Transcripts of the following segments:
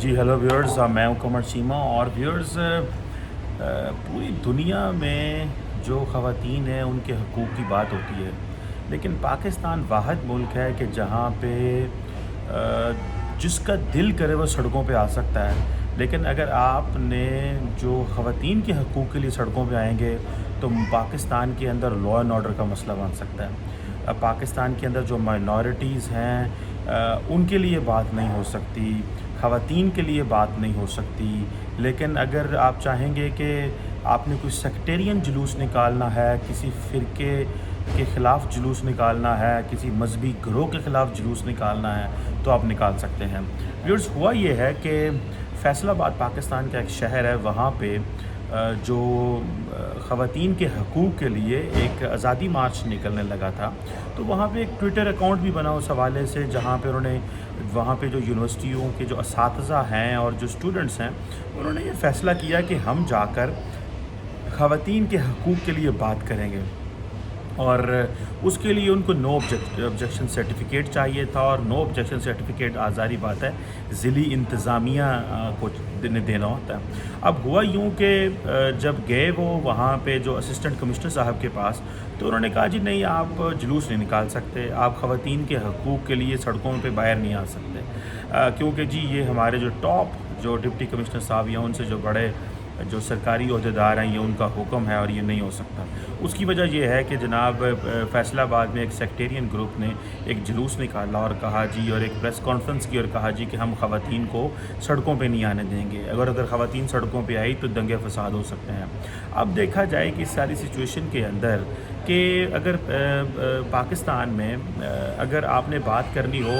جی hello viewers, میں ہوں قمر چیمہ اور ویورز پوری دنیا میں جو خواتین ہیں ان کے حقوق کی بات ہوتی ہے، لیکن پاکستان واحد ملک ہے کہ جہاں پہ جس کا دل کرے وہ سڑکوں پہ آ سکتا ہے، لیکن اگر آپ نے جو خواتین کے حقوق کے لیے سڑکوں پہ آئیں گے تو پاکستان کے اندر لا اینڈ آرڈر کا مسئلہ بن سکتا ہے۔ پاکستان کے اندر جو مائنورٹیز ہیں ان کے لیے بات نہیں ہو سکتی، خواتین کے لیے بات نہیں ہو سکتی۔ لیکن اگر آپ چاہیں گے کہ آپ نے کوئی سیکٹیرین جلوس نکالنا ہے، کسی فرقے کے خلاف جلوس نکالنا ہے، کسی مذہبی گروہ کے خلاف جلوس نکالنا ہے تو آپ نکال سکتے ہیں۔ ویورز، ہوا یہ ہے کہ فیصل آباد پاکستان کا ایک شہر ہے، وہاں پہ جو خواتین کے حقوق کے لیے ایک آزادی مارچ نکلنے لگا تھا، تو وہاں پہ ایک ٹویٹر اکاؤنٹ بھی بنا اس حوالے سے، جہاں پہ انہوں نے وہاں پہ جو یونیورسٹیوں کے جو اساتذہ ہیں اور جو اسٹوڈنٹس ہیں انہوں نے یہ فیصلہ کیا کہ ہم جا کر خواتین کے حقوق کے لیے بات کریں گے، اور اس کے لیے ان کو نو آبجیکشن سرٹیفکیٹ چاہیے تھا، اور نو آبجیکشن سرٹیفکیٹ ظاہری بات ہے ضلعی انتظامیہ کو دینا ہوتا ہے۔ اب ہوا یوں کہ جب گئے وہ وہاں پہ جو اسسٹنٹ کمشنر صاحب کے پاس، تو انہوں نے کہا جی نہیں، آپ جلوس نہیں نکال سکتے، آپ خواتین کے حقوق کے لیے سڑکوں پہ باہر نہیں آ سکتے، کیونکہ جی یہ ہمارے جو ٹاپ جو ڈپٹی کمشنر صاحب یا ان سے جو بڑے جو سرکاری عہدیدار ہیں، یہ ان کا حکم ہے اور یہ نہیں ہو سکتا۔ اس کی وجہ یہ ہے کہ جناب فیصل آباد میں ایک سیکٹیرین گروپ نے ایک جلوس نکالا اور کہا جی، اور ایک پریس کانفرنس کی اور کہا جی کہ ہم خواتین کو سڑکوں پہ نہیں آنے دیں گے، اگر خواتین سڑکوں پہ آئی تو دنگے فساد ہو سکتے ہیں۔ اب دیکھا جائے کہ اس ساری سچویشن کے اندر کہ اگر پاکستان میں اگر آپ نے بات کرنی ہو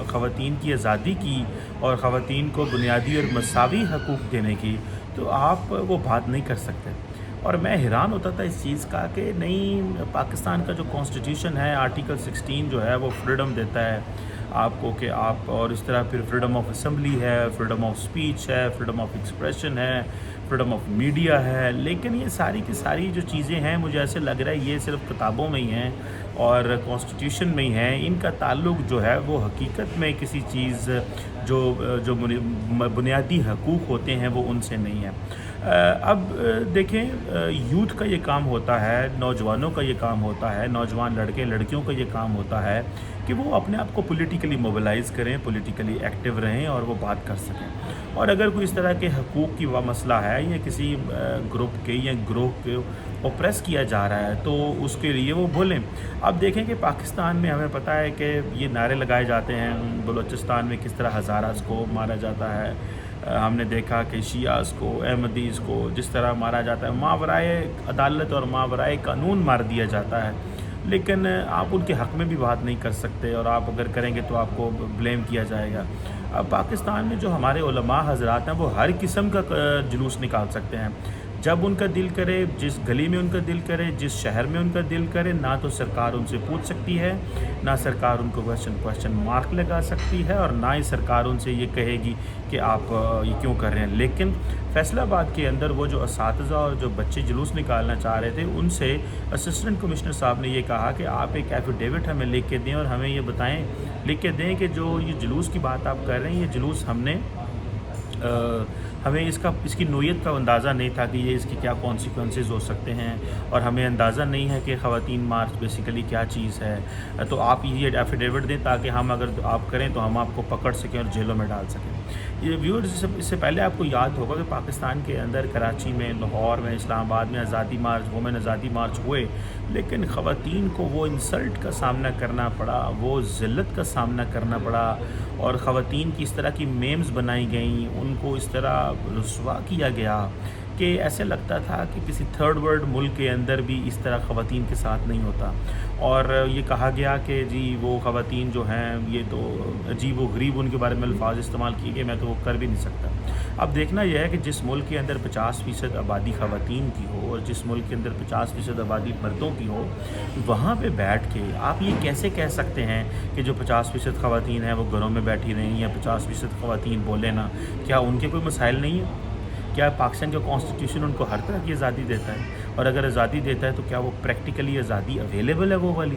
خواتین کی آزادی کی اور خواتین کو بنیادی اور مساوی حقوق دینے کی، تو آپ وہ بات نہیں کر سکتے۔ اور میں حیران ہوتا تھا اس چیز کا کہ نہیں، پاکستان کا جو کانسٹیٹیوشن ہے آرٹیکل 16 جو ہے وہ فریڈم دیتا ہے آپ کو کہ آپ، اور اس طرح پھر فریڈم آف اسمبلی ہے، فریڈم آف سپیچ ہے، فریڈم آف ایکسپریشن ہے، فریڈم آف میڈیا ہے، لیکن یہ ساری کی ساری جو چیزیں ہیں مجھے ایسے لگ رہا ہے یہ صرف کتابوں میں ہی ہیں اور کانسٹیٹیوشن میں ہی ہیں، ان کا تعلق جو ہے وہ حقیقت میں کسی چیز جو بنیادی حقوق ہوتے ہیں وہ ان سے نہیں ہے۔ اب دیکھیں، یوتھ کا یہ کام ہوتا ہے، نوجوانوں کا یہ کام ہوتا ہے، نوجوان لڑکے لڑکیوں کا یہ کام ہوتا ہے کہ وہ اپنے آپ کو پولیٹیکلی موبلائز کریں، پولیٹیکلی ایکٹیو رہیں اور وہ بات کر سکیں، اور اگر کوئی اس طرح کے حقوق کی مسئلہ ہے یا کسی گروپ کے یا گروہ کے اوپریس کیا جا رہا ہے تو اس کے لیے وہ بولیں۔ اب دیکھیں کہ پاکستان میں ہمیں پتہ ہے کہ یہ نعرے لگائے جاتے ہیں، بلوچستان میں کس طرح ہزاراز کو مارا جاتا ہے، ہم نے دیکھا کہ شیعہ کو، احمدیز کو جس طرح مارا جاتا ہے، ماورائے عدالت اور ماورائے قانون مار دیا جاتا ہے، لیکن آپ ان کے حق میں بھی بات نہیں کر سکتے، اور آپ اگر کریں گے تو آپ کو بلیم کیا جائے گا۔ اب پاکستان میں جو ہمارے علماء حضرات ہیں وہ ہر قسم کا جلوس نکال سکتے ہیں، جب ان کا دل کرے، جس گلی میں ان کا دل کرے، جس شہر میں ان کا دل کرے، نہ تو سرکار ان سے پوچھ سکتی ہے، نہ سرکار ان کو کویشچن مارک لگا سکتی ہے، اور نہ ہی سرکار ان سے یہ کہے گی کہ آپ یہ کیوں کر رہے ہیں۔ لیکن فیصل آباد کے اندر وہ جو اساتذہ اور جو بچے جلوس نکالنا چاہ رہے تھے، ان سے اسسٹنٹ کمشنر صاحب نے یہ کہا کہ آپ ایک ایفیڈیوٹ ہمیں لکھ کے دیں اور ہمیں یہ بتائیں، لکھ کے دیں کہ جو یہ جلوس کی بات آپ کر رہے ہیں، یہ جلوس ہمیں اس کی نوعیت کا اندازہ نہیں تھا کہ یہ اس کی کیا کانسیکوینسز ہو سکتے ہیں، اور ہمیں اندازہ نہیں ہے کہ خواتین مارچ بیسیکلی کیا چیز ہے، تو آپ یہ ایفیڈیوٹ دیں تاکہ ہم اگر آپ کریں تو ہم آپ کو پکڑ سکیں اور جیلوں میں ڈال سکیں۔ یہ ویورز، اس سے پہلے آپ کو یاد ہوگا کہ پاکستان کے اندر کراچی میں، لاہور میں، اسلام آباد میں آزادی مارچ، وومن آزادی مارچ ہوئے، لیکن خواتین کو وہ انسلٹ کا سامنا کرنا پڑا، وہ ذلت کا سامنا کرنا پڑا، اور خواتین کی اس طرح کی میمز بنائی گئیں، ان کو اس طرح رسوا کیا گیا کہ ایسے لگتا تھا کہ کسی تھرڈ ورلڈ ملک کے اندر بھی اس طرح خواتین کے ساتھ نہیں ہوتا، اور یہ کہا گیا کہ جی وہ خواتین جو ہیں یہ تو عجیب و غریب ان کے بارے میں الفاظ استعمال کیے گئے، میں تو وہ کر بھی نہیں سکتا۔ اب دیکھنا یہ ہے کہ جس ملک کے اندر 50% آبادی خواتین کی ہو اور جس ملک کے اندر 50% آبادی مردوں کی ہو، وہاں پہ بیٹھ کے آپ یہ کیسے کہہ سکتے ہیں کہ جو 50% خواتین ہیں وہ گھروں میں بیٹھی رہیں، یا 50% خواتین بولے نا؟ کیا ان کے کوئی مسائل نہیں ہیں؟ کیا پاکستان کا کانسٹیٹیوشن ان کو ہر طرح کی آزادی دیتا ہے؟ اور اگر آزادی دیتا ہے تو کیا وہ پریکٹیکلی آزادی اویلیبل ہے وہ والی؟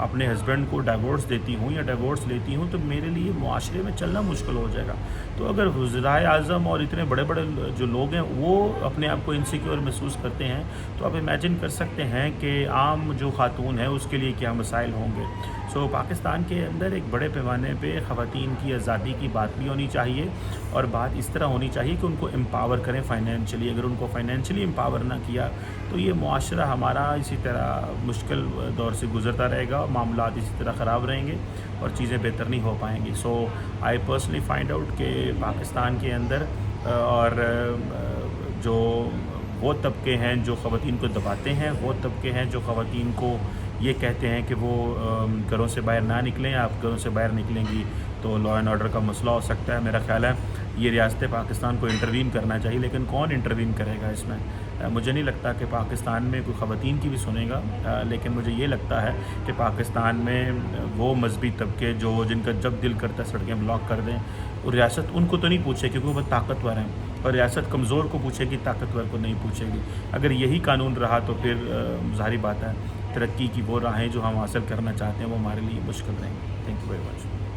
اپنے ہسبینڈ کو ڈائیورس دیتی ہوں یا ڈائیورس لیتی ہوں تو میرے لیے معاشرے میں چلنا مشکل ہو جائے گا. تو اگر وزرائے اعظم اور اتنے بڑے بڑے جو لوگ ہیں وہ اپنے آپ کو انسیکیور محسوس کرتے ہیں تو آپ امیجن کر سکتے ہیں کہ عام جو خاتون ہے اس کے لیے کیا مسائل ہوں گے. پاکستان کے اندر ایک بڑے پیمانے پہ خواتین کی آزادی کی بات بھی ہونی چاہیے اور بات اس طرح ہونی چاہیے کہ ان کو امپاور کریں فائنینشلی. اگر ان کو فائنینشلی امپاور نہ کیا تو یہ معاشرہ ہمارا اسی طرح مشکل دور سے گزرتا رہے گا, معاملات اسی طرح خراب رہیں گے اور چیزیں بہتر نہیں ہو پائیں گی. آئی پرسنلی فائنڈ آؤٹ کہ پاکستان کے اندر اور جو وہ طبقے ہیں جو خواتین کو دباتے ہیں, وہ طبقے ہیں جو خواتین کو یہ کہتے ہیں کہ وہ گھروں سے باہر نہ نکلیں, آپ گھروں سے باہر نکلیں گی تو لا اینڈ آرڈر کا مسئلہ ہو سکتا ہے. میرا خیال ہے یہ ریاست پاکستان کو انٹروین کرنا چاہیے, لیکن کون انٹروین کرے گا اس میں؟ مجھے نہیں لگتا کہ پاکستان میں کوئی خواتین کی بھی سنے گا, لیکن مجھے یہ لگتا ہے کہ پاکستان میں وہ مذہبی طبقے جن کا جب دل کرتا ہے سڑکیں بلاک کر دیں, اور ریاست ان کو تو نہیں پوچھے کیونکہ وہ طاقتور ہیں, اور ریاست کمزور کو پوچھے گی, طاقتور کو نہیں پوچھے گی. اگر یہی قانون رہا تو پھر ظاہری بات ہے ترقی کی وہ راہیں جو ہم حاصل کرنا چاہتے ہیں وہ ہمارے لیے مشکل رہیں گی. Thank you very much.